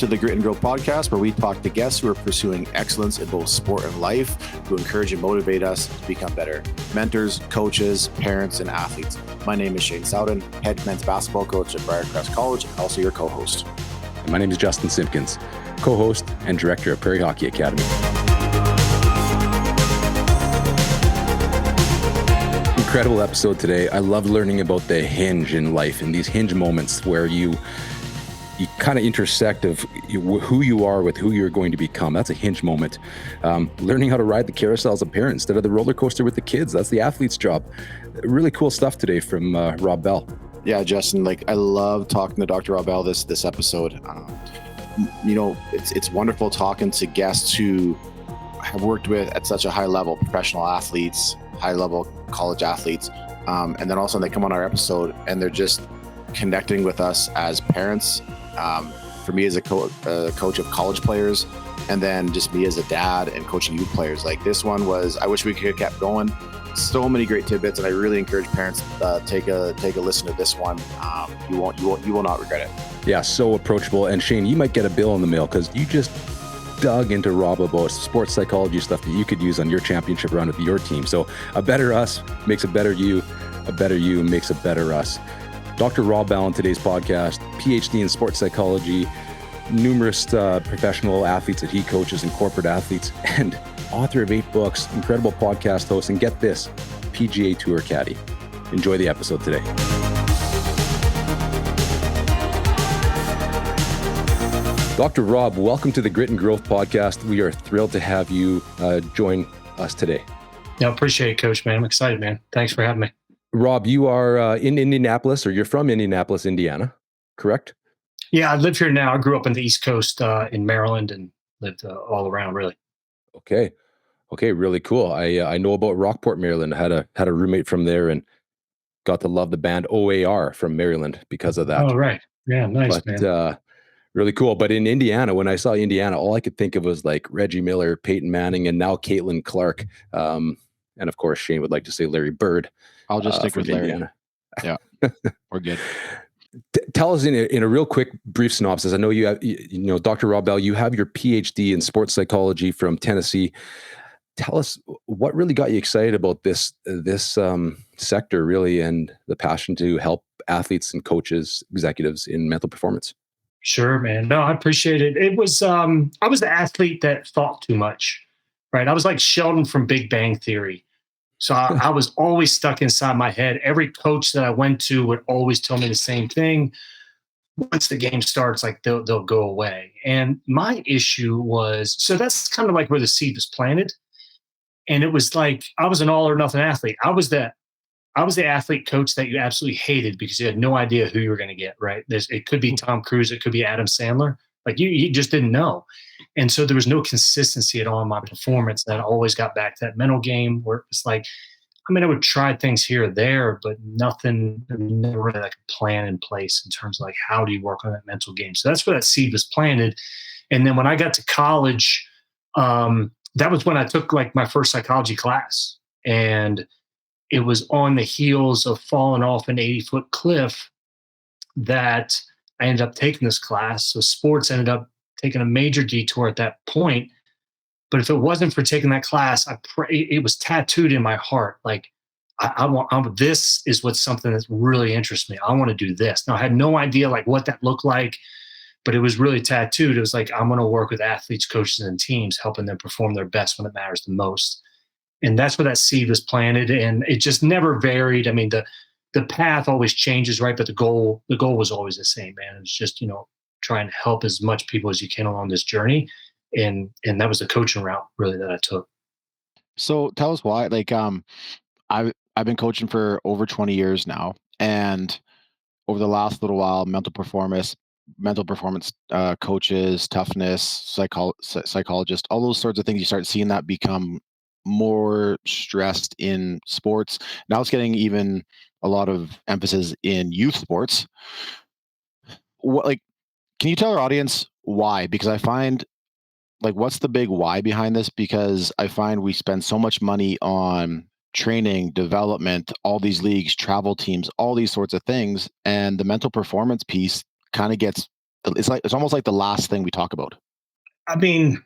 to the Grit and Grow podcast, where we talk to guests who are pursuing excellence in both sport and life, who encourage and motivate us to become better mentors, coaches, parents, and athletes. My name is Shane Sowden, head men's basketball coach at Briarcrest College, and also your co-host. And my name is Justin Simpkins, co-host and director of Prairie Hockey Academy. Incredible episode today. I love learning about the hinge in life and these hinge moments where you kind of intersect of who you are with who you're going to become. That's a hinge moment. Learning how to ride the carousel as a parent instead of the roller coaster with the kids. That's the athlete's job. Really cool stuff today from Rob Bell. Yeah, Justin, I love talking to Dr. Rob Bell this episode. It's wonderful talking to guests who have worked with at such a high level, professional athletes, high level college athletes. And then also they come on our episode and they're just connecting with us as parents. For me as a coach of college players, and then just me as a dad and coaching youth players. This one was, I wish we could have kept going. So many great tidbits, and I really encourage parents take a listen to this one. You will not regret it. Yeah, so approachable. And Shane, you might get a bill in the mail because you just dug into Rob about sports psychology stuff that you could use on your championship run with your team. So a better us makes a better you makes a better us. Dr. Rob Bell on today's podcast, PhD in sports psychology, numerous professional athletes that he coaches and corporate athletes, and author of 8 books, incredible podcast host, and get this, PGA Tour caddy. Enjoy the episode today. Dr. Rob, welcome to the Grit and Growth podcast. We are thrilled to have you join us today. Yeah, appreciate it, Coach, man. I'm excited, man. Thanks for having me. Rob, you are in Indianapolis, or you're from Indianapolis, Indiana, correct? Yeah, I live here now. I grew up on the East Coast in Maryland and lived all around, really. Okay, really cool. I know about Rockport, Maryland. I had a roommate from there and got to love the band OAR from Maryland because of that. Oh, right. Yeah, nice, man. Really cool. But in Indiana, when I saw Indiana, all I could think of was Reggie Miller, Peyton Manning, and now Caitlin Clark. And of course, Shane would like to say Larry Bird. I'll just stick with Larry. Indiana. Yeah, we're good. Tell us in a real quick, brief synopsis. I know you have, Dr. Rob Bell, you have your PhD in sports psychology from Tennessee. Tell us what really got you excited about this sector, really, and the passion to help athletes and coaches, executives in mental performance. Sure, man. No, I appreciate it. It was, I was the athlete that thought too much, right? I was like Sheldon from Big Bang Theory. So I was always stuck inside my head. Every coach that I went to would always tell me the same thing. Once the game starts, they'll go away. And my issue was, so that's kind of where the seed was planted. And it was I was an all or nothing athlete. I was the athlete coach that you absolutely hated because you had no idea who you were going to get, right? It could be Tom Cruise. It could be Adam Sandler. You just didn't know. And so there was no consistency at all in my performance. And I always got back to that mental game where it was I would try things here or there, but nothing, never really a plan in place in terms of how do you work on that mental game. So that's where that seed was planted. And then when I got to college, that was when I took my first psychology class. And it was on the heels of falling off an 80-foot cliff that I ended up taking this class. So sports ended up taking a major detour at that point. But if it wasn't for taking that class, it was tattooed in my heart. This is what's something that really interests me. I want to do this. Now, I had no idea what that looked like, but it was really tattooed. It was I'm going to work with athletes, coaches, and teams, helping them perform their best when it matters the most. And that's where that seed was planted. And it just never varied. The path always changes, right? But the goal was always the same, man. It's just, trying to help as much people as you can along this journey. And that was the coaching route really that I took. So tell us why, I've been coaching for over 20 years now. And over the last little while, mental performance coaches, toughness, psychologists, all those sorts of things, you start seeing that become more stressed in sports. Now it's getting even a lot of emphasis in youth sports. Can you tell our audience why? Because I find what's the big why behind this? Because I find we spend so much money on training, development, all these leagues, travel teams, all these sorts of things. And the mental performance piece kind of gets it's almost like the last thing we talk about. I mean,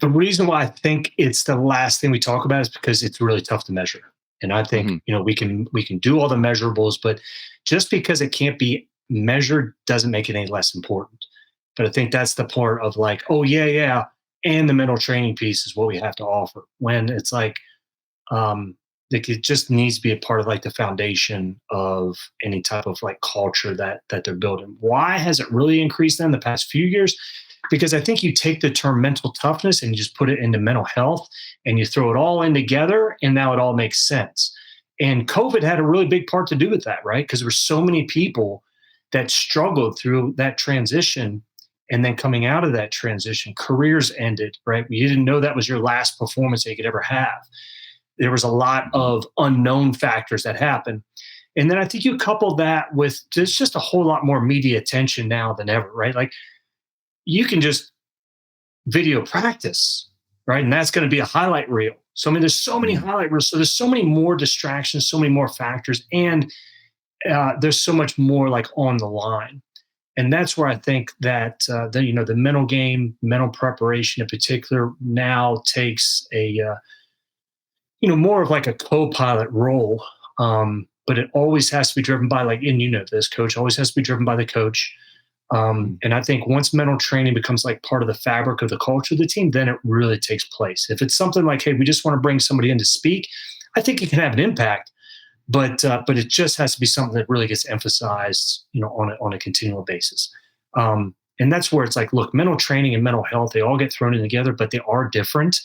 the reason why I think it's the last thing we talk about is because it's really tough to measure. And I think, Hmm. we can do all the measurables, but just because it can't be measured doesn't make it any less important. But I think that's the part of like, oh yeah, yeah, and the mental training piece is what we have to offer. When it's um, like it just needs to be a part of like the foundation of any type of like culture that they're building. Why has it really increased in the past few years? Because I think you take the term mental toughness and you just put it into mental health and you throw it all in together and now it all makes sense. And COVID had a really big part to do with that, right? Because there were so many people that struggled through that transition, and then coming out of that transition, careers ended, right? You didn't know that was your last performance that you could ever have. There was a lot of unknown factors that happened. And then I think you couple that with there's just a whole lot more media attention now than ever, right? Like you can just video practice, right? And that's going to be a highlight reel. So, I mean, there's so many Hmm. highlight reels. So, there's so many more distractions, so many more factors, and there's so much more like on the line. And that's where I think that the mental game, mental preparation in particular, now takes a more of like a co-pilot role. But it always has to be driven by like, and this coach always has to be driven by the coach. And I think once mental training becomes like part of the fabric of the culture of the team, then it really takes place. If it's something like, hey, we just want to bring somebody in to speak, I think it can have an impact, but it just has to be something that really gets emphasized, on a continual basis. And that's where it's like, look, mental training and mental health, they all get thrown in together, but they are different.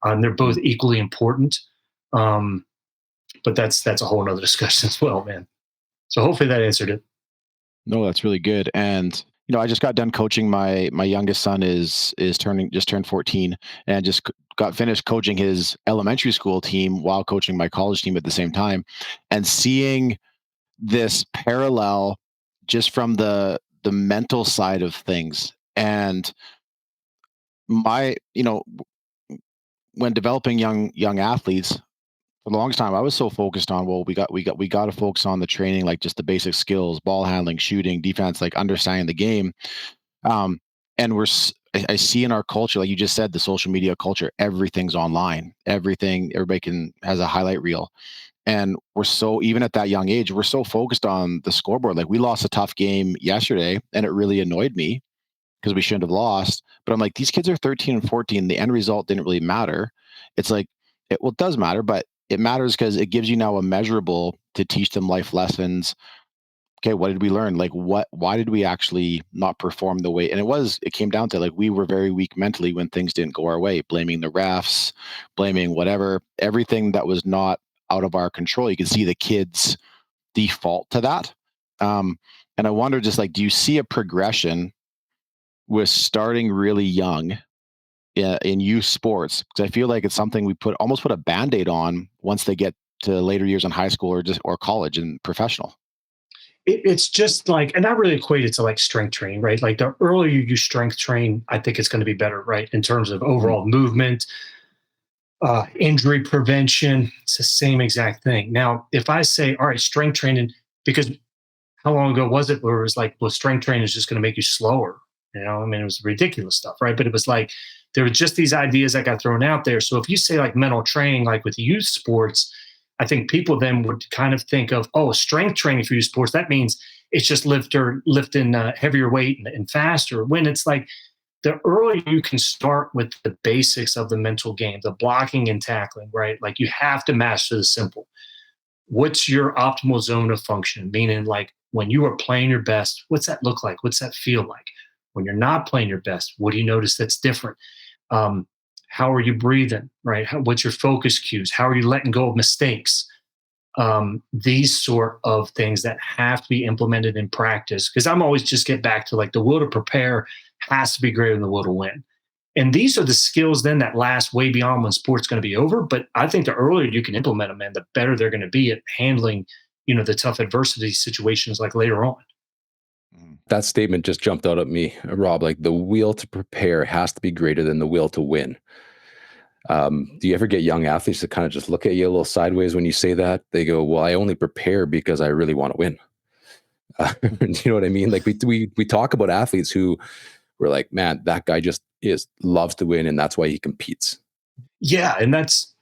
They're both equally important. Um, but that's a whole nother discussion as well, man. So hopefully that answered it. No, that's really good. And I just got done coaching my youngest son is turned 14, and got finished coaching his elementary school team while coaching my college team at the same time, and seeing this parallel just from the mental side of things. And my when developing young athletes, for the longest time I was so focused on, well, we got to focus on the training, like just the basic skills, ball handling, shooting, defense, like understanding the game. um and I see in our culture, like you just said, the social media culture, everything's online, everybody has a highlight reel. And we're so, even at that young age, we're so focused on the scoreboard. Like we lost a tough game yesterday and it really annoyed me because we shouldn't have lost. But I'm like, these kids are 13 and 14. The end result didn't really matter. It's like, it does matter, but it matters because it gives you now a measurable to teach them life lessons. Okay, what did we learn? Like, why did we actually not perform the way? And it came down to like, we were very weak mentally when things didn't go our way, blaming the refs, blaming whatever, everything that was not out of our control. You can see the kids default to that. And I wonder, just like, do you see a progression with starting really young in youth sports? Because I feel like it's something we almost put a band-aid on once they get to later years in high school or college and professional. It's just like, and I really equate it to like strength training, right? Like the earlier you strength train, I think it's going to be better, right? In terms of Mhm. overall movement, injury prevention, it's the same exact thing. Now, if I say, all right, strength training, because how long ago was it where it was like, well, strength training is just going to make you slower? I mean, it was ridiculous stuff, right? But it was like, there were just these ideas that got thrown out there. So if you say like mental training, like with youth sports, I think people then would kind of think of, oh, strength training for youth sports. That means it's just lifting heavier weight and faster. When it's like the earlier you can start with the basics of the mental game, the blocking and tackling, right? Like you have to master the simple. What's your optimal zone of function? Meaning, like when you are playing your best, what's that look like? What's that feel like? When you're not playing your best, what do you notice that's different? Um, how are you breathing, right? What's your focus cues? How are you letting go of mistakes? These sort of things that have to be implemented in practice. Because I'm always just get back to like the will to prepare has to be greater than the will to win. And these are the skills then that last way beyond when sport's going to be over. But I think the earlier you can implement them, man, the better they're going to be at handling, the tough adversity situations like later on. Mhm. That statement just jumped out at me, Rob. Like the will to prepare has to be greater than the will to win. Do you ever get young athletes to kind of just look at you a little sideways when you say that? They go, "Well, I only prepare because I really want to win." You know what I mean? Like we talk about athletes who we're like, man, that guy just loves to win, and that's why he competes. Yeah, and that's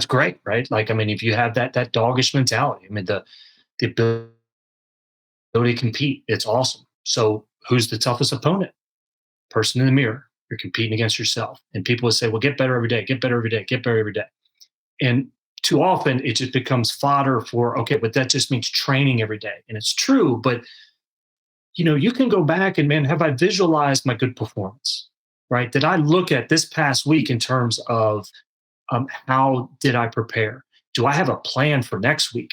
great, right? Like, I mean, if you have that doggish mentality, I mean, the ability to compete, it's awesome. So, who's the toughest opponent? Person in the mirror. You're competing against yourself, and people will say, "Well, get better every day, get better every day, get better every day." And too often, it just becomes fodder for, okay, but that just means training every day, and it's true. But you can go back and, man, have I visualized my good performance? Right? Did I look at this past week in terms of how did I prepare? Do I have a plan for next week?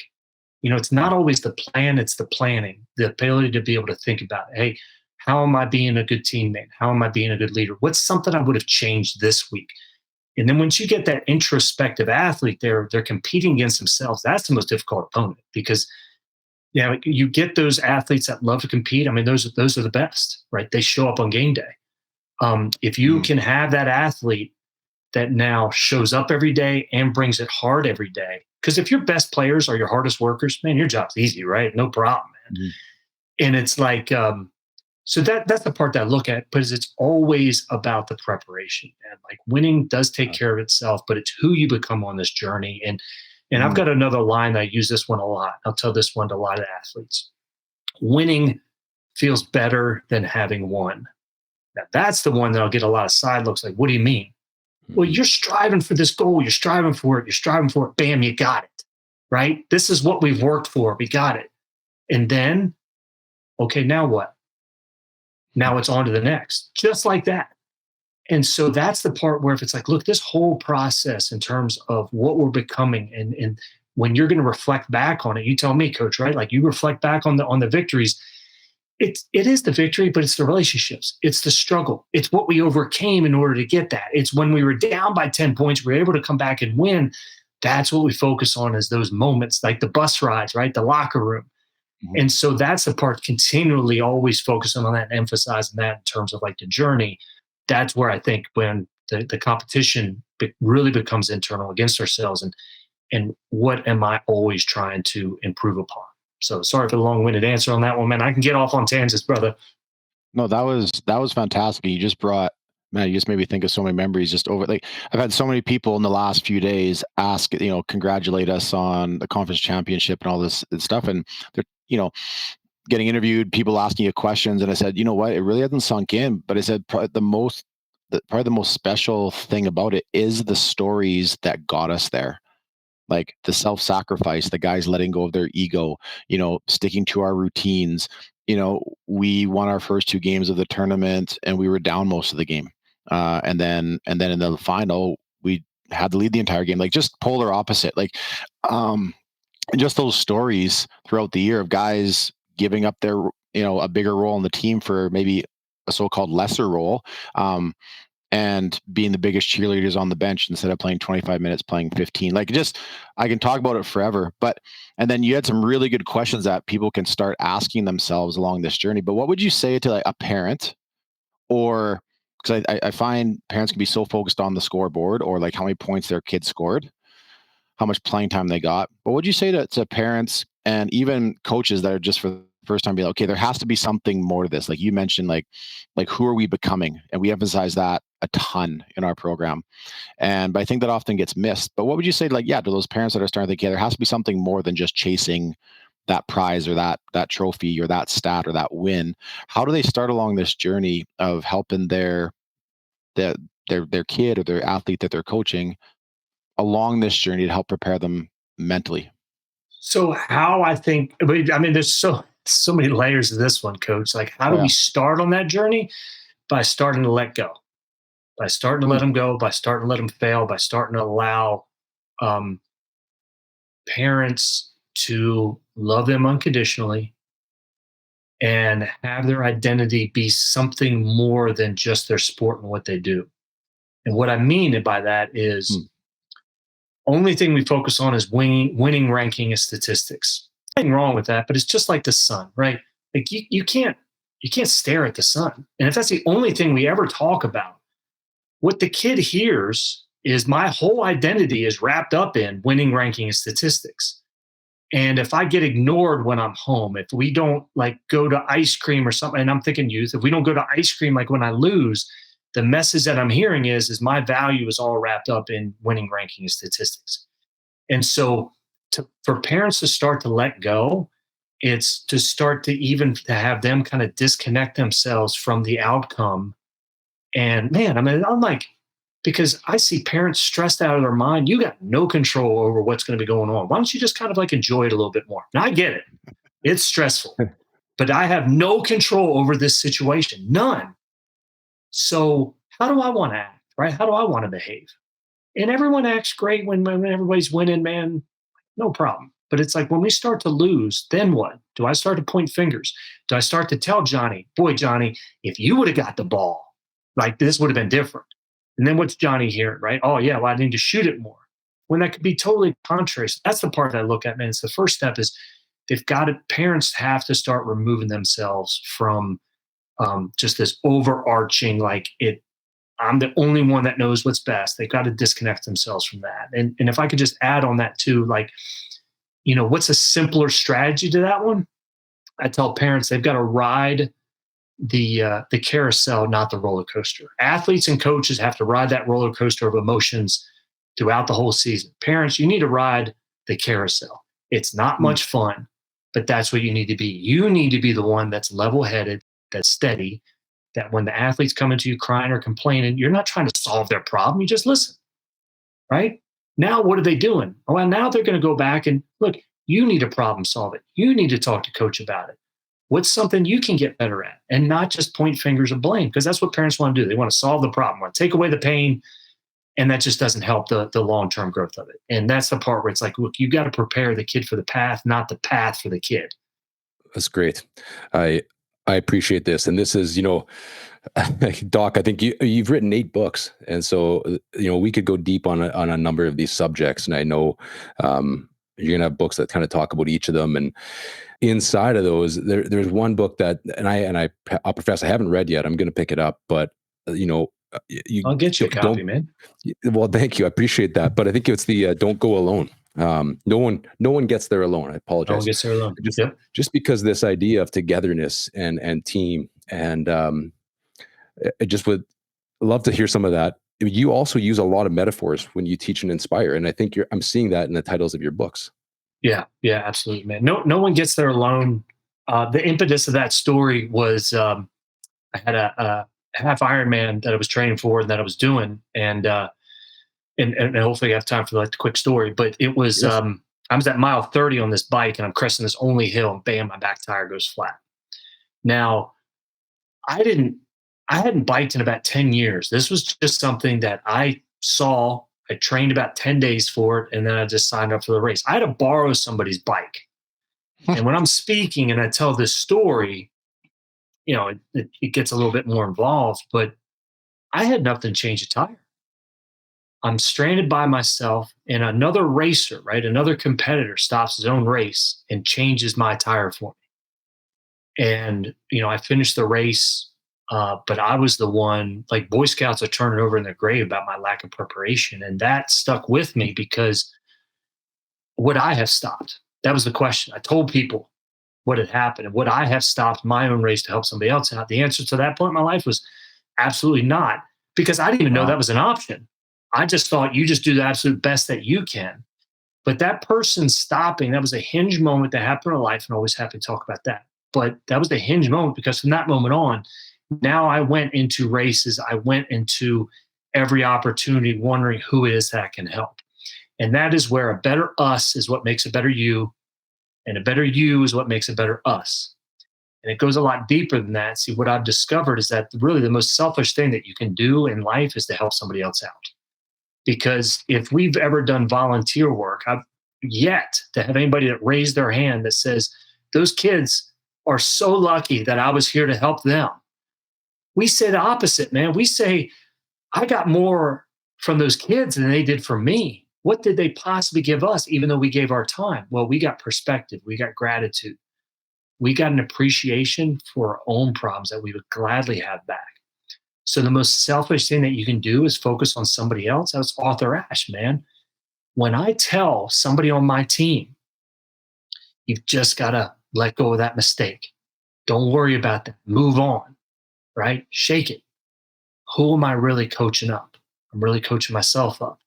It's not always the plan, it's the planning, the ability to be able to think about, hey, how am I being a good teammate? How am I being a good leader? What's something I would have changed this week? And then once you get that introspective athlete, they're competing against themselves. That's the most difficult opponent because you get those athletes that love to compete. I mean, those are the best, right? They show up on game day. If you can have that athlete that now shows up every day and brings it hard every day. Because if your best players are your hardest workers, man, your job's easy, right? No problem, man. Mm-hmm. And it's like, so that's the part that I look at, but it's always about the preparation. And like winning does take care of itself, but it's who you become on this journey. And I've got another line. I use this one a lot. I'll tell this one to a lot of athletes. Winning feels better than having won. Now, that's the one that I'll get a lot of side looks like, what do you mean? Well, you're striving for this goal. You're striving for it. You're striving for it. Bam, you got it. Right? This is what we've worked for. We got it. And then, okay, now what? Now it's on to the next. Just like that. And so that's the part where if it's like, look, this whole process in terms of what we're becoming and when you're going to reflect back on it, you tell me, coach, right? Like you reflect back on the victories. It is the victory, but it's the relationships. It's the struggle. It's what we overcame in order to get that. It's when we were down by 10 points, we were able to come back and win. That's what we focus on is those moments, like the bus rides, right? The locker room. Mm-hmm. And so that's the part continually always focusing on that and emphasizing that in terms of like the journey. That's where I think when the competition really becomes internal against ourselves and what am I always trying to improve upon? So sorry for the long-winded answer on that one, man. I can get off on tangents, brother. No, that was fantastic. You just man, you just made me think of so many memories just over. Like I've had so many people in the last few days ask, congratulate us on the conference championship and all this stuff. And they're, getting interviewed, people asking you questions. And I said, you know what? It really hasn't sunk in, but I said probably the most special thing about it is the stories that got us there. Like the self-sacrifice, the guys letting go of their ego, sticking to our routines. We won our first two games of the tournament and we were down most of the game. And then in the final, we had to lead the entire game, like just polar opposite. Like, and just those stories throughout the year of guys giving up their, a bigger role in the team for maybe a so-called lesser role. And being the biggest cheerleaders on the bench instead of playing 25 minutes, playing 15. Like I can talk about it forever. And then you had some really good questions that people can start asking themselves along this journey. But what would you say to like a parent or, because I find parents can be so focused on the scoreboard or like how many points their kid scored, how much playing time they got. But what would you say to parents and even coaches that are just for the first time be like, okay, there has to be something more to this. Like you mentioned, like who are we becoming? And we emphasize that a ton in our program. But I think that often gets missed. But what would you say, like, to those parents that are starting to think, yeah, there has to be something more than just chasing that prize or that trophy or that stat or that win. How do they start along this journey of helping their kid or their athlete that they're coaching along this journey to help prepare them mentally? So how I think, I mean, there's so many layers of this one, coach. Like, how do we start on that journey? By starting to let go, by starting to let them go, by starting to let them fail, by starting to allow parents to love them unconditionally and have their identity be something more than just their sport and what they do. And what I mean by that is only thing we focus on is winning ranking and statistics. Nothing wrong with that, but it's just like the sun, right? Like you can't stare at the sun. And if that's the only thing we ever talk about, what the kid hears is my whole identity is wrapped up in winning ranking and statistics. And if I get ignored when I'm home, if we don't like go to ice cream or something, and I'm thinking youth, if we don't go to ice cream, like when I lose, the message that I'm hearing is my value is all wrapped up in winning ranking statistics. And so for parents to start to let go, it's to start to even to have them kind of disconnect themselves from the outcome. And man, I mean, I'm like, because I see parents stressed out of their mind. You got no control over what's going to be going on. Why don't you just kind of like enjoy it a little bit more? Now I get it. It's stressful, but I have no control over this situation. None. So how do I want to act? Right? How do I want to behave? And everyone acts great when everybody's winning, man. No problem. But it's like when we start to lose, then what? Do I start to point fingers? Do I start to tell Johnny, boy, Johnny, if you would have got the ball, like this would have been different. And then what's Johnny hearing, right? Oh, yeah, well, I need to shoot it more. When that could be totally contrary. So that's the part that I look at, man. It's the first step is they've got to, parents have to start removing themselves from just this overarching, like I'm the only one that knows what's best. They've got to disconnect themselves from that. And if I could just add on that too, like, what's a simpler strategy to that one? I tell parents they've got to ride the carousel, not the roller coaster. Athletes and coaches have to ride that roller coaster of emotions throughout the whole season. Parents, you need to ride the carousel. It's not much fun, but that's what you need to be. You need to be the one that's level-headed, that's steady, that when the athletes come into you crying or complaining, you're not trying to solve their problem. You just listen, right? Now, what are they doing? Well, now they're going to go back and look, you need to problem solve it. You need to talk to coach about it. What's something you can get better at and not just point fingers of blame? Because that's what parents want to do. They want to solve the problem, want to take away the pain. And that just doesn't help the long-term growth of it. And that's the part where it's like, look, you got to prepare the kid for the path, not the path for the kid. That's great. I appreciate this. And this is, Doc, I think you've written 8 books. And so, we could go deep on a number of these subjects. And I know you're going to have books that kind of talk about each of them. And inside of those, there's one book that, I'll profess I haven't read yet. I'm going to pick it up, but I'll get you a copy, man. Well, thank you. I appreciate that. But I think it's the Don't Go Alone. No one gets there alone. I apologize. No one gets there alone. Just because this idea of togetherness and team, and I just would love to hear some of that. You also use a lot of metaphors when you teach and inspire, and I think I'm seeing that in the titles of your books. Yeah, absolutely, man. No one gets there alone. The impetus of that story was I had a half Ironman that I was training for and that I was doing, and hopefully I have time for like the quick story. But it was Yes. I was at mile 30 on this bike, and I'm cresting this only hill, and bam, my back tire goes flat. Now, I hadn't biked in about 10 years. This was just something that I saw. I trained about 10 days for it, and then I just signed up for the race. I had to borrow somebody's bike. And when I'm speaking and I tell this story, it gets a little bit more involved, but I had nothing to change a tire. I'm stranded by myself, and another racer, right? Another competitor stops his own race and changes my tire for me. And, I finished the race, but I was the one, like Boy Scouts are turning over in their grave about my lack of preparation. And that stuck with me because would I have stopped? That was the question. I told people what had happened and would I have stopped my own race to help somebody else out? The answer to that point in my life was absolutely not, because I didn't even know that was an option. I just thought you just do the absolute best that you can. But that person stopping, that was a hinge moment that happened in life, and always happy to talk about that. But that was the hinge moment, because from that moment on, now I went into races. I went into every opportunity wondering who it is that can help. And that is where a better us is what makes a better you. And a better you is what makes a better us. And it goes a lot deeper than that. See, what I've discovered is that really the most selfish thing that you can do in life is to help somebody else out. Because if we've ever done volunteer work, I've yet to have anybody that raised their hand that says, those kids are so lucky that I was here to help them. We say the opposite, man. We say, I got more from those kids than they did for me. What did they possibly give us, even though we gave our time? Well, we got perspective. We got gratitude. We got an appreciation for our own problems that we would gladly have back. So the most selfish thing that you can do is focus on somebody else. That's Arthur Ashe, man. When I tell somebody on my team You've just got to let go of that mistake. Don't worry about that. Move on, right? Shake it. Who am I really coaching up? I'm really coaching myself up.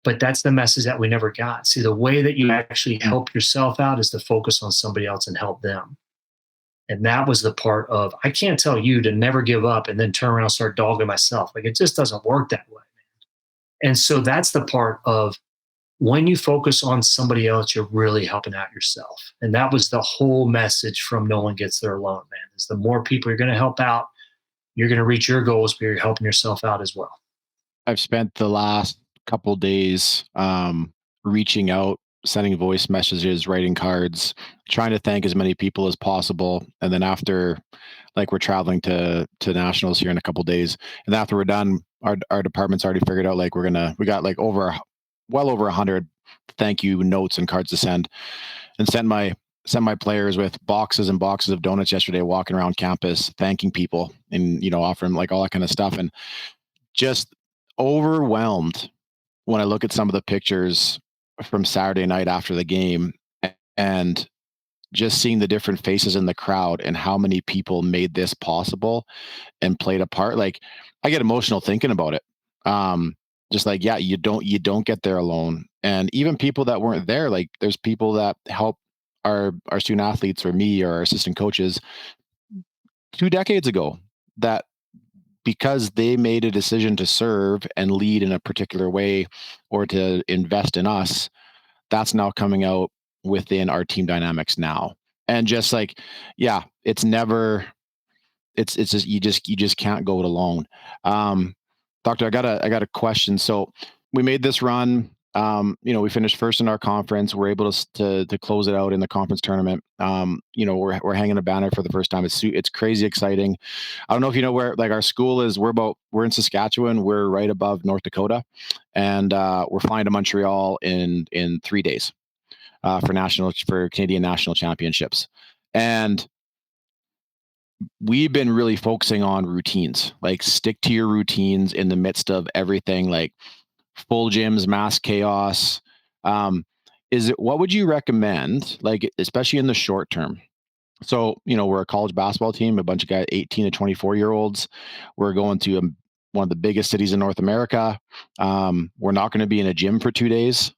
But that's the message that we never got. See, the way that you actually help yourself out is to focus on somebody else and help them. And that was the part of, I can't tell you to never give up and then turn around and start dogging myself. Like, it just doesn't work that way. And so that's the part of, when you focus on somebody else, you're really helping out yourself. And that was the whole message from No One Gets There Alone, man, is the more people you're going to help out, you're going to reach your goals, but you're helping yourself out as well. I've spent the last couple days reaching out, sending voice messages, writing cards, trying to thank as many people as possible. And then after, like, we're traveling to nationals here in a couple days, and after we're done, our department's already figured out, like, we got like well over 100 thank you notes and cards to send, and sent my players with boxes and boxes of donuts yesterday, walking around campus thanking people and offering like all that kind of stuff. And just overwhelmed when I look at some of the pictures from Saturday night after the game, and just seeing the different faces in the crowd and how many people made this possible and played a part. Like, I get emotional thinking about it. Just like, yeah, you don't get there alone. And even people that weren't there, like, there's people that help our student athletes or me or our assistant coaches 2 decades ago, that because they made a decision to serve and lead in a particular way or to invest in us, that's now coming out within our team dynamics now. And just like, yeah, it's just, you just can't go it alone. Doctor, I got a question. So we made this run. We finished first in our conference. We're able to close it out in the conference tournament. We're hanging a banner for the first time. It's crazy exciting. I don't know if you know where, like, our school is. We're in Saskatchewan. We're right above North Dakota, and we're flying to Montreal in 3 days for Canadian national championships. And we've been really focusing on routines, like, stick to your routines in the midst of everything, like full gyms, mass chaos. What would you recommend, like, especially in the short term? So, we're a college basketball team, a bunch of guys, 18 to 24-year-olds. We're going to one of the biggest cities in North America. We're not going to be in a gym for 2 days.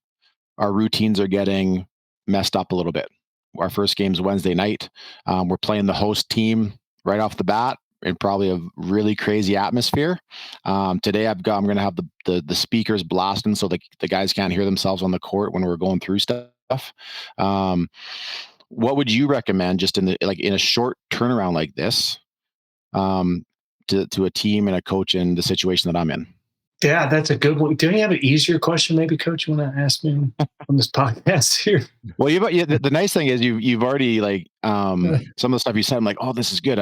Our routines are getting messed up a little bit. Our first game's Wednesday night. We're playing the host team right off the bat in probably a really crazy atmosphere. Today I'm going to have the speakers blasting so the guys can't hear themselves on the court when we're going through stuff. What would you recommend, just in a short turnaround like this, to a team and a coach in the situation that I'm in? Yeah, that's a good one. Do you have an easier question, maybe, Coach, you want to ask me on this podcast here? Well, the nice thing is you've already, like, some of the stuff you said, I'm like, oh, this is good.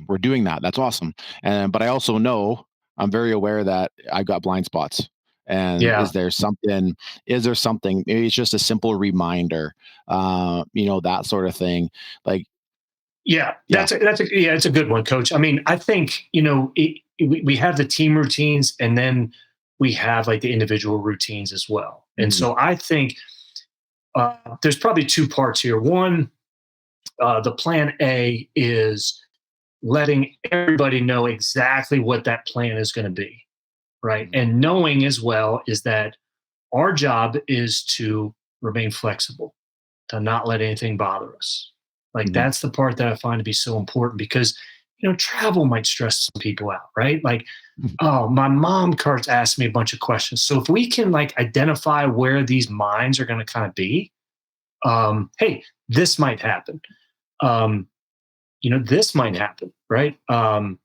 We're doing that. That's awesome. But I also know, I'm very aware that I've got blind spots. And Yeah. is there something? Maybe it's just a simple reminder, that sort of thing. Like, Yeah, yeah. it's a good one, Coach. I mean, I think, we have the team routines, and then we have, like, the individual routines as well. And so I think there's probably two parts here. One, the plan A is letting everybody know exactly what that plan is going to be, right? And knowing as well is that our job is to remain flexible, to not let anything bother us. Like, that's the part that I find to be so important, because travel might stress some people out, right? Like, oh, my mom starts asking me a bunch of questions. So if we can, like, identify where these minds are going to kind of be, hey, this might happen. This might happen, right? And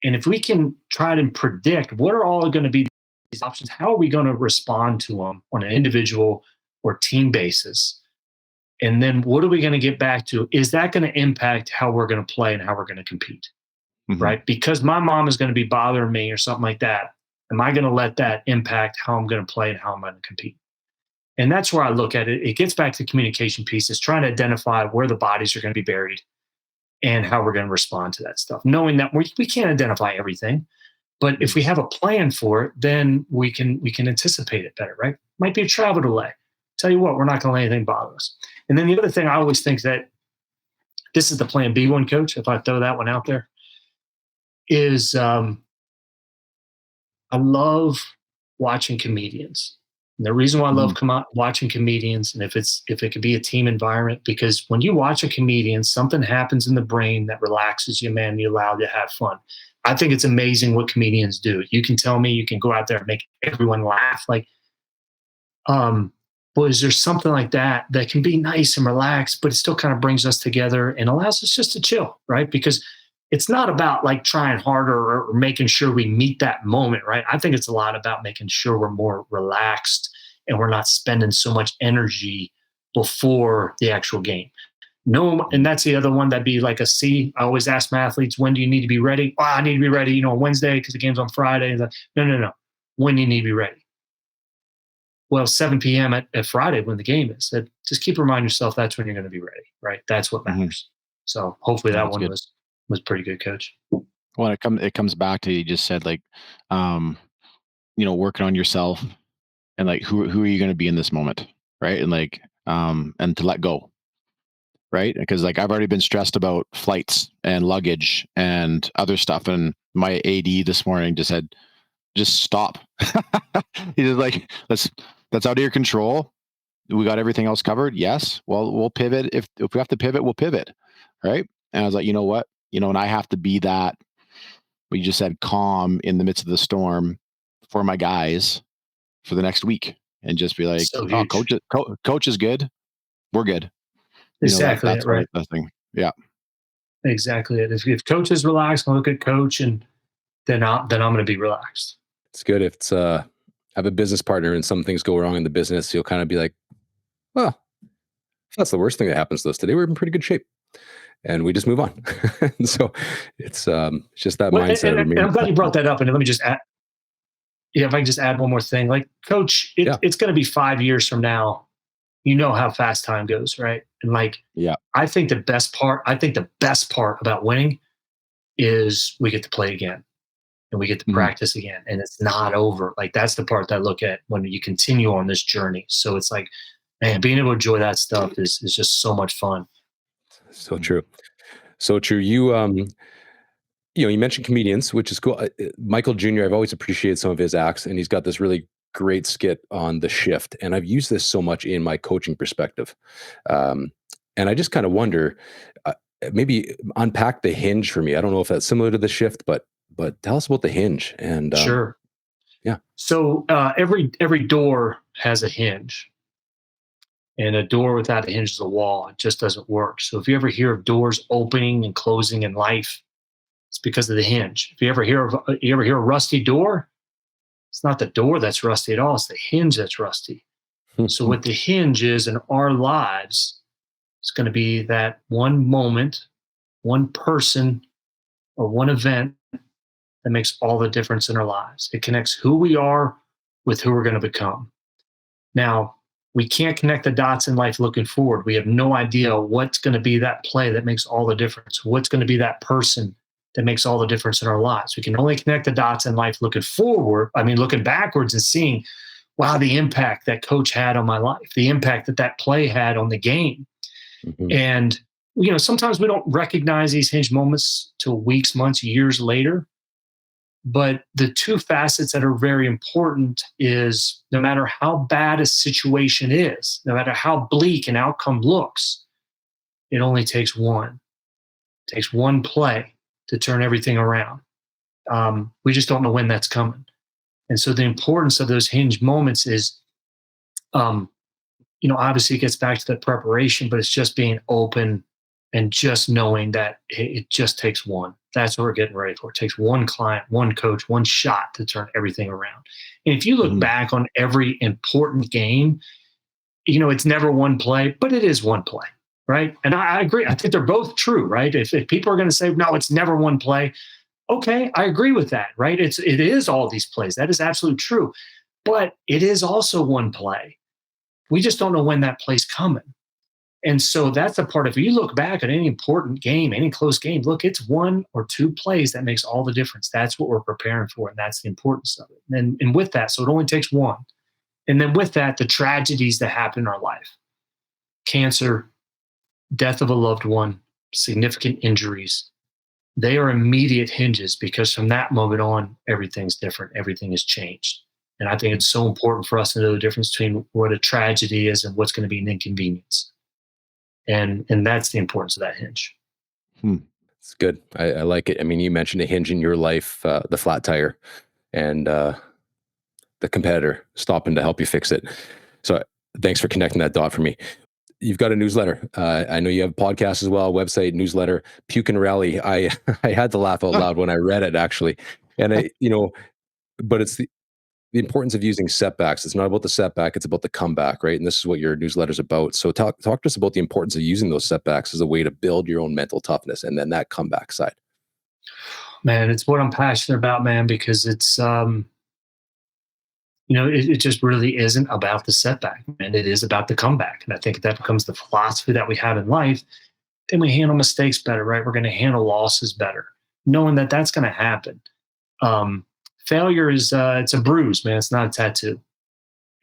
if we can try to predict what are all going to be these options, how are we going to respond to them on an individual or team basis? And then what are we going to get back to? Is that going to impact how we're going to play and how we're going to compete? Right? Because my mom is going to be bothering me or something like that. Am I going to let that impact how I'm going to play and how I'm going to compete? And that's where I look at it. It gets back to the communication piece, is trying to identify where the bodies are going to be buried and how we're going to respond to that stuff. Knowing that we can't identify everything, but if we have a plan for it, then we can anticipate it better, right? Might be a travel delay. tell you what, we're not going to let anything bother us. And then the other thing I always think that this is the plan B one, coach, if I throw that one out there, is I love watching comedians. And the reason why I love watching comedians, and if it could be a team environment, because when you watch a comedian, something happens in the brain that relaxes you, man. You allow you to have fun. I think it's amazing what comedians do. You can tell me you can go out there and make everyone laugh. Like, is there something like that that can be nice and relaxed, but it still kind of brings us together and allows us just to chill, right? Because it's not about like trying harder or making sure we meet that moment, right? I think it's a lot about making sure we're more relaxed and we're not spending so much energy before the actual game. No, and that's the other one that'd be like a C. I always ask my athletes, when do you need to be ready? I need to be ready, on Wednesday because the game's on Friday. No. When do you need to be ready? Well, 7 p.m. at Friday when the game is. Just keep reminding yourself that's when you're going to be ready, right? That's what matters. So hopefully that one was pretty good, coach. Well, it comes back to, you just said, like, working on yourself and like who are you going to be in this moment, right? And like and to let go, right? Because like I've already been stressed about flights and luggage and other stuff, and my AD this morning just said, just stop. He's just like, that's out of your control. We got everything else covered. Yes. Well, we'll pivot. If we have to pivot, we'll pivot. Right. And I was like, you know what? And I have to be that, what you just said, calm in the midst of the storm for my guys for the next week, and just be like, So oh, coach is good. We're good. Exactly. That's right. The thing. Yeah. Exactly. If coach is relaxed, I'll look at coach, and then I'm going to be relaxed. It's good if it's I have a business partner and some things go wrong in the business, you'll kind of be like, well, if that's the worst thing that happens to us today, we're in pretty good shape. And we just move on. So it's just that mindset. And I'm glad you brought that up. And let me just add, if I can just add one more thing, like, coach, it's going to be 5 years from now. You know how fast time goes, right? And like, I think the best part about winning is we get to play again. And we get to practice again, and it's not over. Like, that's the part that I look at when you continue on this journey. So it's like, man, being able to enjoy that stuff is just so much fun. So true. So true. You mentioned comedians, which is cool. Michael Jr., I've always appreciated some of his acts, and he's got this really great skit on the shift. And I've used this so much in my coaching perspective. And I just kind of wonder, maybe unpack the hinge for me. I don't know if that's similar to the shift, but tell us about the hinge. And sure. Yeah. So every door has a hinge, and a door without a hinge is a wall. It just doesn't work. So if you ever hear of doors opening and closing in life, it's because of the hinge. If you ever hear a rusty door, it's not the door that's rusty at all. It's the hinge that's rusty. So what the hinge is in our lives, it's going to be that one moment, one person, or one event that makes all the difference in our lives. It connects who we are with who we're going to become. Now, we can't connect the dots in life looking forward. We have no idea what's going to be that play that makes all the difference. What's going to be that person that makes all the difference in our lives. We can only connect the dots in life looking backwards and seeing, wow, the impact that coach had on my life, the impact that play had on the game. And, sometimes we don't recognize these hinge moments till weeks, months, years later. But the two facets that are very important is, no matter how bad a situation is, no matter how bleak an outcome looks, it only takes one. It takes one play to turn everything around. We just don't know when that's coming. And so the importance of those hinge moments is, obviously it gets back to the preparation, but it's just being open and just knowing that it just takes one. That's what we're getting ready for. It takes one client, one coach, one shot to turn everything around. And if you look back on every important game, it's never one play, but it is one play, right? And I agree. I think they're both true, right? If people are going to say, no, it's never one play, okay, I agree with that, right? It is all these plays. That is absolutely true. But it is also one play. We just don't know when that play's coming. And so that's the part. If you look back at any important game, any close game, look, it's one or two plays that makes all the difference. That's what we're preparing for, and that's the importance of it. And with that, so it only takes one. And then with that, the tragedies that happen in our life, cancer, death of a loved one, significant injuries, they are immediate hinges because from that moment on, everything's different. Everything has changed. And I think it's so important for us to know the difference between what a tragedy is and what's going to be an inconvenience. And that's the importance of that hinge. It's good. I like it. I mean, you mentioned a hinge in your life, the flat tire, and the competitor stopping to help you fix it. So thanks for connecting that dot for me. You've got a newsletter. I know you have a podcast as well, website, newsletter, Puke and Rally. I I had to laugh out loud when I read it actually, and but it's the importance of using setbacks. It's not about the setback; it's about the comeback, right? And this is what your newsletter's about. So talk to us about the importance of using those setbacks as a way to build your own mental toughness, and then that comeback side. Man, it's what I'm passionate about, man, because it's it just really isn't about the setback, and it is about the comeback. And I think that becomes the philosophy that we have in life. Then we handle mistakes better, right? We're going to handle losses better, knowing that that's going to happen. Um, Failure is it's a bruise, man. It's not a tattoo.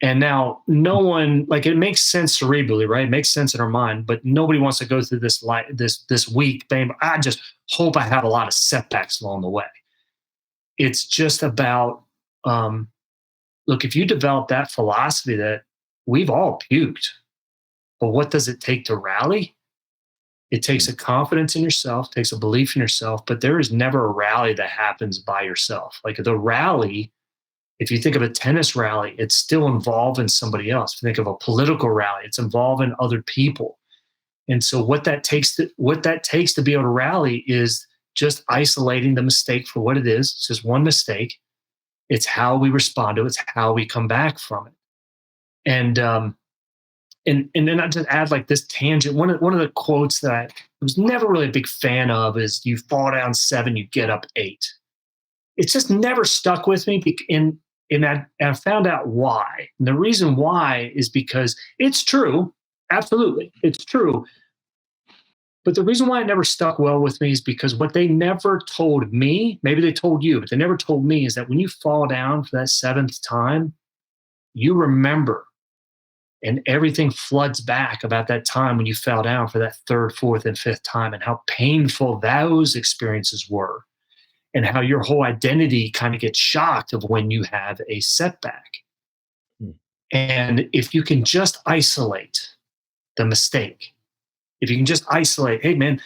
And now, no one like it makes sense cerebrally, right? It makes sense in our mind, but nobody wants to go through this week. Bam, I just hope I have a lot of setbacks along the way. It's just about look, if you develop that philosophy that we've all puked, but what does it take to rally? It takes a confidence in yourself, takes a belief in yourself, but there is never a rally that happens by yourself. Like the rally, if you think of a tennis rally, it's still involving somebody else. If you think of a political rally, it's involving other people. And so what that takes to be able to rally is just isolating the mistake for what it is. It's just one mistake. It's how we respond to it. It's how we come back from it. And then I just add like this tangent. One of the quotes that I was never really a big fan of is "You fall down 7, you get up 8." It's just never stuck with me, and I found out why. And the reason why is because it's true, absolutely, it's true. But the reason why it never stuck well with me is because what they never told me, maybe they told you, but they never told me, is that when you fall down for that 7th time, you remember and everything floods back about that time when you fell down for that 3rd, 4th, and 5th time and how painful those experiences were and how your whole identity kind of gets shocked of when you have a setback. Hmm. And if you can just isolate the mistake, if you can just isolate, hey man,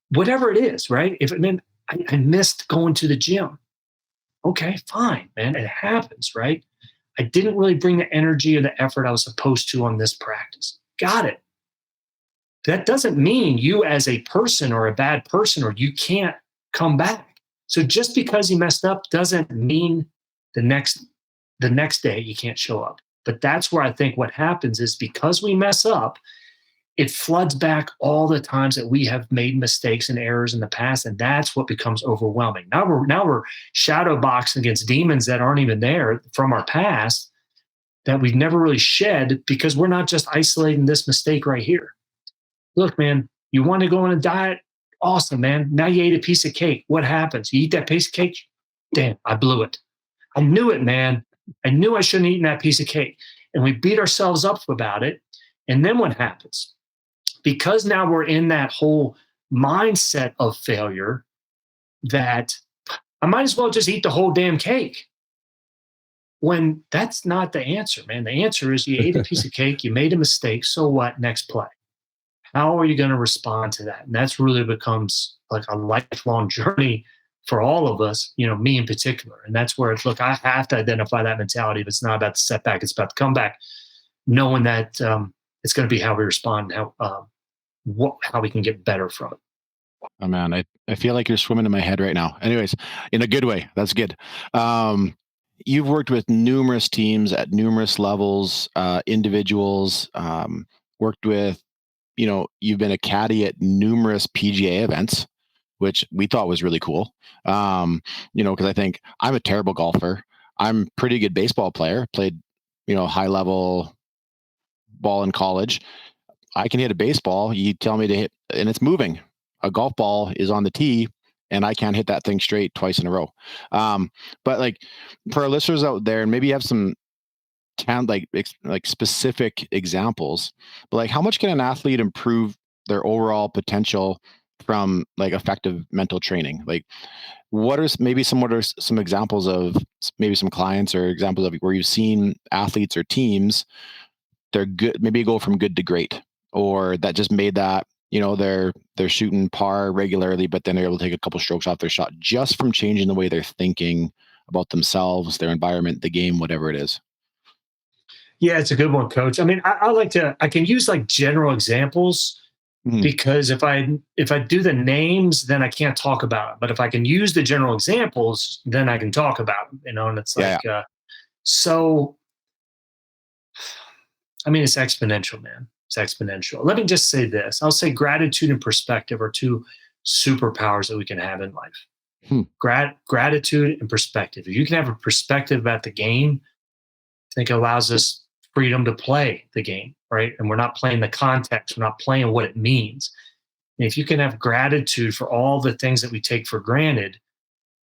whatever it is, right? If it meant I missed going to the gym, okay, fine, man, it happens, right? I didn't really bring the energy or the effort I was supposed to on this practice. Got it. That doesn't mean you as a person or a bad person or you can't come back. So just because you messed up doesn't mean the next day you can't show up. But that's where I think what happens is because we mess up, it floods back all the times that we have made mistakes and errors in the past, and that's what becomes overwhelming. Now we're shadow boxing against demons that aren't even there from our past that we've never really shed because we're not just isolating this mistake right here. Look, man, you want to go on a diet? Awesome, man. Now you ate a piece of cake. What happens? You eat that piece of cake? Damn, I blew it. I knew it, man. I knew I shouldn't have eaten that piece of cake. And we beat ourselves up about it. And then what happens? Because now we're in that whole mindset of failure that I might as well just eat the whole damn cake. When that's not the answer, man. The answer is you ate a piece of cake, you made a mistake. So what? Next play. How are you going to respond to that? And that's really becomes like a lifelong journey for all of us, me in particular. And that's where it's look, I have to identify that mentality. If it's not about the setback, it's about the comeback, knowing that it's going to be how we respond, how we can get better from it. Oh man, I feel like you're swimming in my head right now. Anyways, in a good way. That's good. You've worked with numerous teams at numerous levels, individuals, worked with, you've been a caddy at numerous PGA events, which we thought was really cool. Because I think I'm a terrible golfer. I'm pretty good baseball player, played, high level ball in college. I can hit a baseball. You tell me to hit, and it's moving. A golf ball is on the tee, and I can't hit that thing straight twice in a row. But like for our listeners out there, and maybe you have some like specific examples, but like how much can an athlete improve their overall potential from like effective mental training? Like what are some examples of maybe some clients or examples of where you've seen athletes or teams, they're good, maybe go from good to great, or that just made that, they're shooting par regularly, but then they're able to take a couple strokes off their shot just from changing the way they're thinking about themselves, their environment, the game, whatever it is. Yeah, it's a good one, coach. I mean, I can use like general examples Mhm. because if I do the names, then I can't talk about it. But if I can use the general examples, then I can talk about them, and it's Yeah, like, so, I mean, it's exponential, man. It's exponential. Let me just say this. I'll say gratitude and perspective are two superpowers that we can have in life. yeah. Hmm. Gratitude and perspective. If you can have a perspective about the game, I think it allows us freedom to play the game, right? And we're not playing the context, we're not playing what it means. And if you can have gratitude for all the things that we take for granted,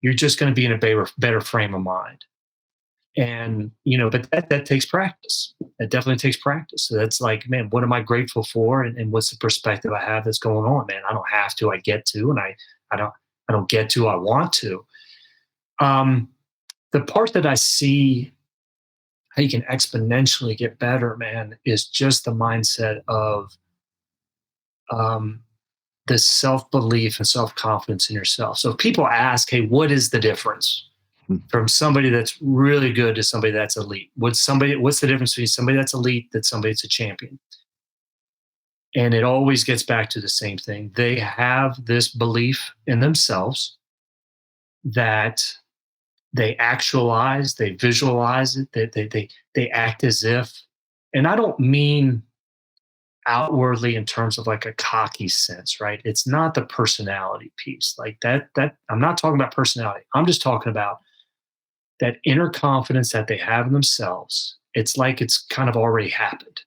you're just going to be in a better frame of mind. And but that takes practice. It definitely takes practice. So that's like, man, what am I grateful for, and what's the perspective I have that's going on? Man, I don't have to, I get to, and I don't get to, I want to. um the part that I see how you can exponentially get better, man, is just the mindset of um the self-belief and self-confidence in yourself. So if people ask, hey, what is the difference Hmm. from somebody that's really good to somebody that's elite? What's the difference between somebody that's elite that somebody that's a champion? And it always gets back to the same thing. They have this belief in themselves that they actualize, they visualize it, they act as if, and I don't mean outwardly in terms of like a cocky sense, right? It's not the personality piece. Like that I'm not talking about personality. I'm just talking about that inner confidence that they have in themselves. It's like it's kind of already happened.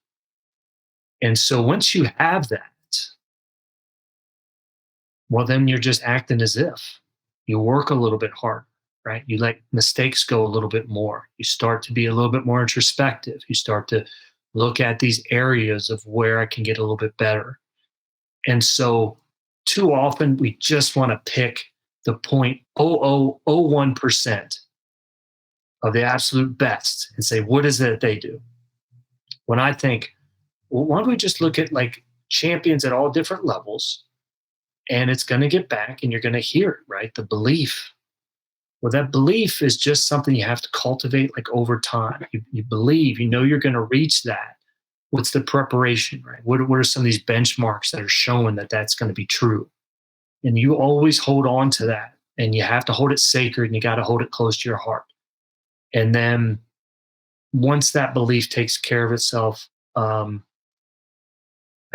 And so once you have that, well, then you're just acting as if. You work a little bit harder, right? You let mistakes go a little bit more. You start to be a little bit more introspective. You start to look at these areas of where I can get a little bit better. And so too often we just want to pick the 0.0001% of the absolute best and say, what is it that they do? When I think, well, why don't we just look at like champions at all different levels, and it's going to get back and you're going to hear it, right? The belief. Well, that belief is just something you have to cultivate like over time. You believe, you're going to reach that. What's the preparation, right? What are some of these benchmarks that are showing that that's going to be true? And you always hold on to that, and you have to hold it sacred, and you got to hold it close to your heart. And then once that belief takes care of itself,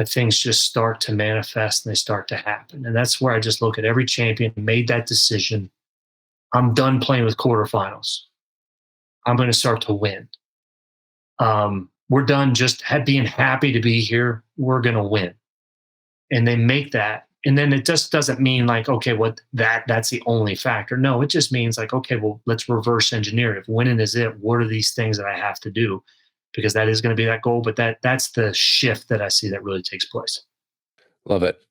things just start to manifest and they start to happen. And that's where I just look at every champion who made that decision. I'm done playing with quarterfinals. I'm going to start to win. We're done just being happy to be here. We're going to win. And they make that. And then it just doesn't mean like, okay, that's the only factor. No, it just means like, okay, well, let's reverse engineer it. If winning is it, what are these things that I have to do? Because that is going to be that goal. But that's the shift that I see that really takes place. Love it.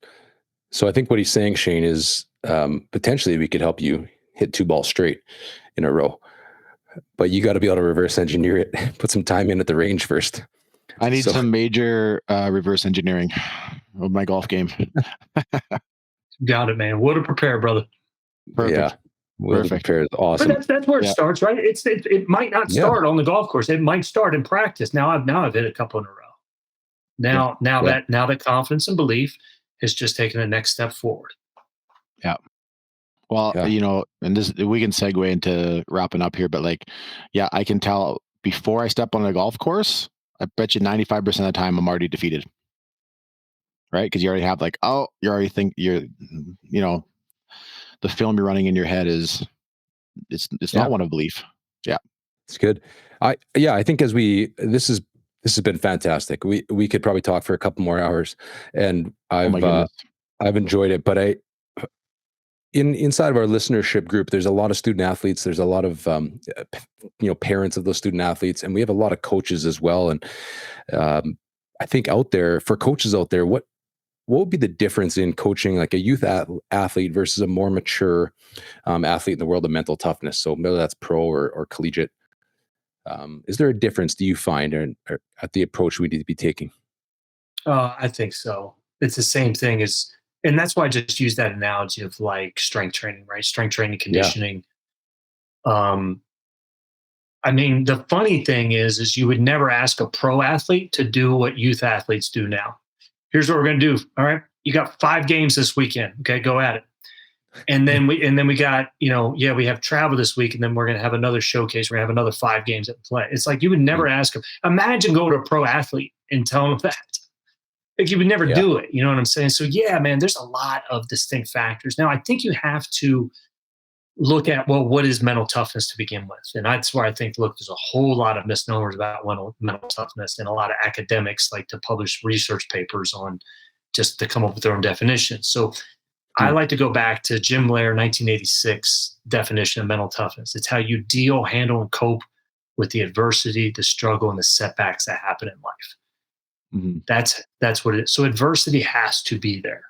So I think what he's saying, Shane, is potentially we could help you hit 2 balls straight in a row, but you got to be able to reverse engineer it, put some time in at the range first. I need So some major reverse engineering of my golf game. Got it, man. What to prepare, brother. Perfect. yeah, will to Perfect. prepare is But awesome. that's where it Yeah. starts, right? It might not Yeah. start on the golf course. It might start in practice. Now I've hit a couple in a row. Now Yeah. that confidence and belief has just taken the next step forward. Yeah. Well, Yeah. and this we can segue into wrapping up here, but like, yeah, I can tell before I step on a golf course, I bet you 95% of the time I'm already defeated. Right? Because you already have like, oh, you already think the film you're running in your head is it's Yeah. not one of belief. Yeah. It's good. I think this has been fantastic. We could probably talk for a couple more hours, and Oh my goodness. I've enjoyed it, but inside of our listenership group, there's a lot of student athletes. There's a lot of parents of those student athletes, and we have a lot of coaches as well. And I think out there, for coaches out there, what would be the difference in coaching like a youth athlete versus a more mature athlete in the world of mental toughness? So whether that's pro or collegiate, is there a difference, do you find, or at the approach we need to be taking? I think so. It's the same thing as, and that's why I just use that analogy of like strength training, right? Strength training, Yeah. conditioning. I mean, the funny thing is you would never ask a pro athlete to do what youth athletes do now. Here's what we're going to do. All right. You got 5 games this weekend. Okay. Go at it. And then we got, we have travel this week, and then we're going to have another showcase. We're going to have another 5 games at play. It's like, you would never ask them. Imagine going to a pro athlete and telling them that. Like, you would never do it. You know what I'm saying? So yeah, man, there's a lot of distinct factors. Now, I think you have to look at, well, what is mental toughness to begin with? And that's where I think, look, there's a whole lot of misnomers about mental toughness, and a lot of academics like to publish research papers on just to come up with their own definitions. So I like to go back to Jim Blair, 1986 definition of mental toughness. It's how you deal, handle, and cope with the adversity, the struggle, and the setbacks that happen in life. Mm-hmm. That's what it is. So adversity has to be there.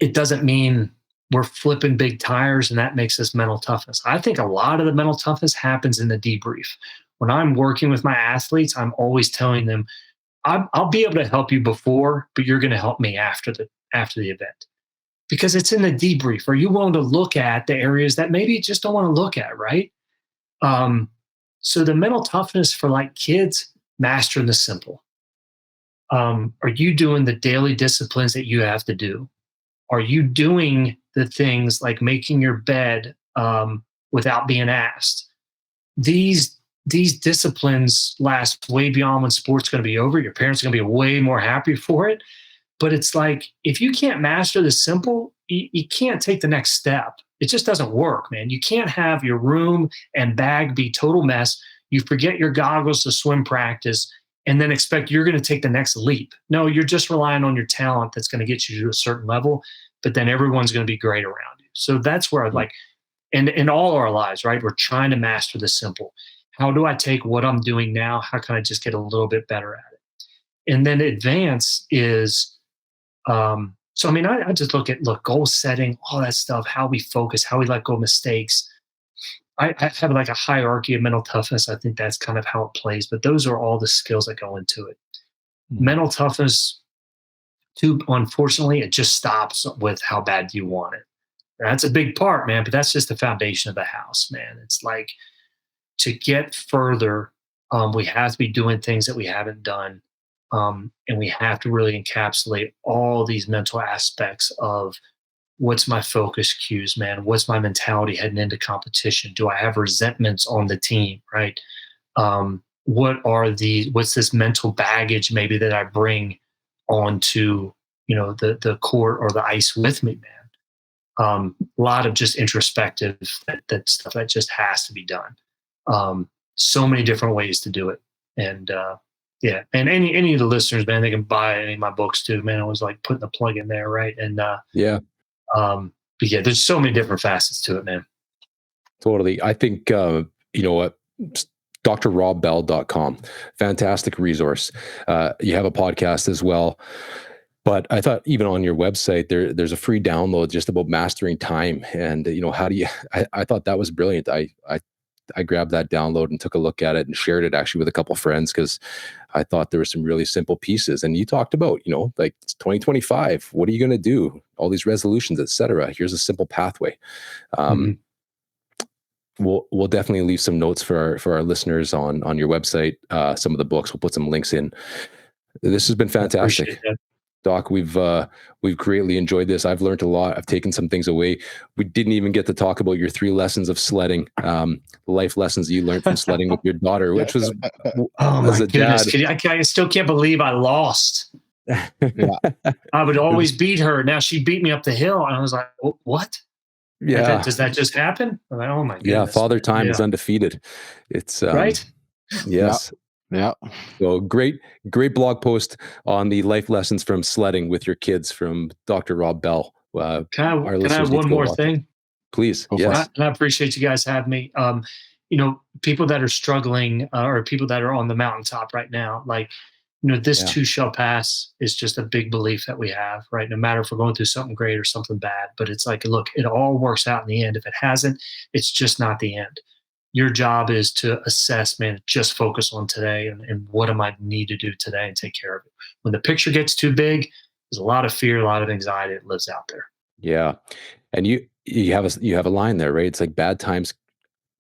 It doesn't mean we're flipping big tires and that makes us mental toughness. I think a lot of the mental toughness happens in the debrief. When I'm working with my athletes, I'm always telling them, I'll be able to help you before, but you're going to help me after the event, because it's in the debrief. Are you willing to look at the areas that maybe you just don't want to look at, right? So the mental toughness for like kids, mastering the simple. Are you doing the daily disciplines that you have to do? Are you doing the things like making your bed without being asked? These disciplines last way beyond when sport's going to be over. Your parents are going to be way more happy for it. But it's like, if you can't master the simple, you can't take the next step. It just doesn't work, man. You can't have your room and bag be total mess. You forget your goggles to swim practice and then expect you're going to take the next leap. No, you're just relying on your talent that's going to get you to a certain level, but then everyone's going to be great around you. So that's where I'd like, and in all our lives, right? We're trying to master the simple. How do I take what I'm doing now? How can I just get a little bit better at it? And then advance is, so I mean, I just look at goal setting, all that stuff, how we focus, how we let go of mistakes. I have like a hierarchy of mental toughness. I think that's kind of how it plays, but those are all the skills that go into it. Mental toughness, too, unfortunately, it just stops with how bad you want it. That's a big part, man, but that's just the foundation of the house, man. It's like, to get further, we have to be doing things that we haven't done. And we have to really encapsulate all these mental aspects of, what's my focus cues, man? What's my mentality heading into competition? Do I have resentments on the team, right? What's this mental baggage maybe that I bring onto, the court or the ice with me, man? A lot of just introspective, that stuff that just has to be done. So many different ways to do it. And, yeah. And any of the listeners, man, they can buy any of my books too, man. I was like putting the plug in there. Right. And, but yeah, there's so many different facets to it, man. Totally. I think, what, drrobbell.com, fantastic resource. You have a podcast as well, but I thought even on your website, there's a free download just about mastering time. And, how do you, I thought that was brilliant. I grabbed that download and took a look at it and shared it actually with a couple of friends, because I thought there were some really simple pieces. And you talked about, like, it's 2025. What are you going to do? All these resolutions, etc. Here's a simple pathway. We'll definitely leave some notes for our listeners on your website. Some of the books, we'll put some links in. This has been fantastic. Doc, we've greatly enjoyed this. I've learned a lot. I've taken some things away. We didn't even get to talk about your 3 lessons of sledding, life lessons you learned from sledding with your daughter, which was, oh my goodness, I still can't believe I lost. I would always beat her. Now she beat me up the hill, and I was like, what? Yeah, does that just happen? I'm like, oh my goodness. Yeah, Father Time is undefeated. It's right. Yes. Yeah. So great blog post on the life lessons from sledding with your kids from Dr. Rob Bell. Can I have one more thing? Please. Go for Yes. And I appreciate you guys having me. People that are struggling or people that are on the mountaintop right now, like, this Yeah. too shall pass is just a big belief that we have, right? No matter if we're going through something great or something bad, but it's like, look, it all works out in the end. If it hasn't, it's just not the end. Your job is to assess, man, just focus on today and what am I need to do today and take care of it. When the picture gets too big, there's a lot of fear, a lot of anxiety that lives out there. Yeah. And you have a line there, right? It's like bad times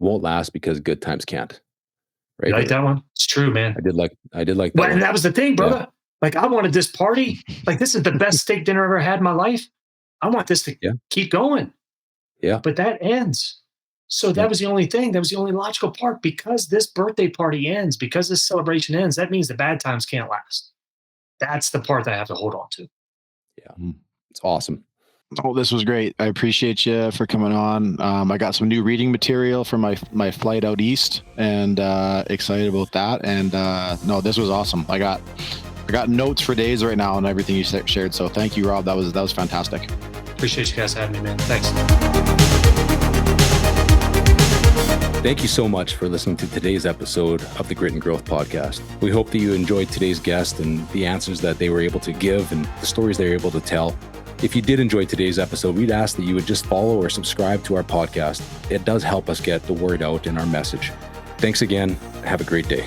won't last because good times can't. You Right. like that one? It's true, man. I did like that Well, one. and that was the thing, Yeah. brother. Like, I wanted this party. Like, this is the best steak dinner I've ever had in my life. I want this to Yeah. keep going. Yeah. But that ends. So that Yeah. was the only thing. That was the only logical part. Because this birthday party ends, because this celebration ends, that means the bad times can't last. That's the part that I have to hold on to. Yeah. It's awesome. Oh, this was great. I appreciate you for coming on. I got some new reading material for my flight out east, and excited about that. And no, this was awesome. I got notes for days right now on everything you shared. So thank you, Rob. That was fantastic. Appreciate you guys having me, man. Thanks. Thank you so much for listening to today's episode of the Grit and Growth Podcast. We hope that you enjoyed today's guest and the answers that they were able to give and the stories they were able to tell. If you did enjoy today's episode, we'd ask that you would just follow or subscribe to our podcast. It does help us get the word out in our message. Thanks again. Have a great day.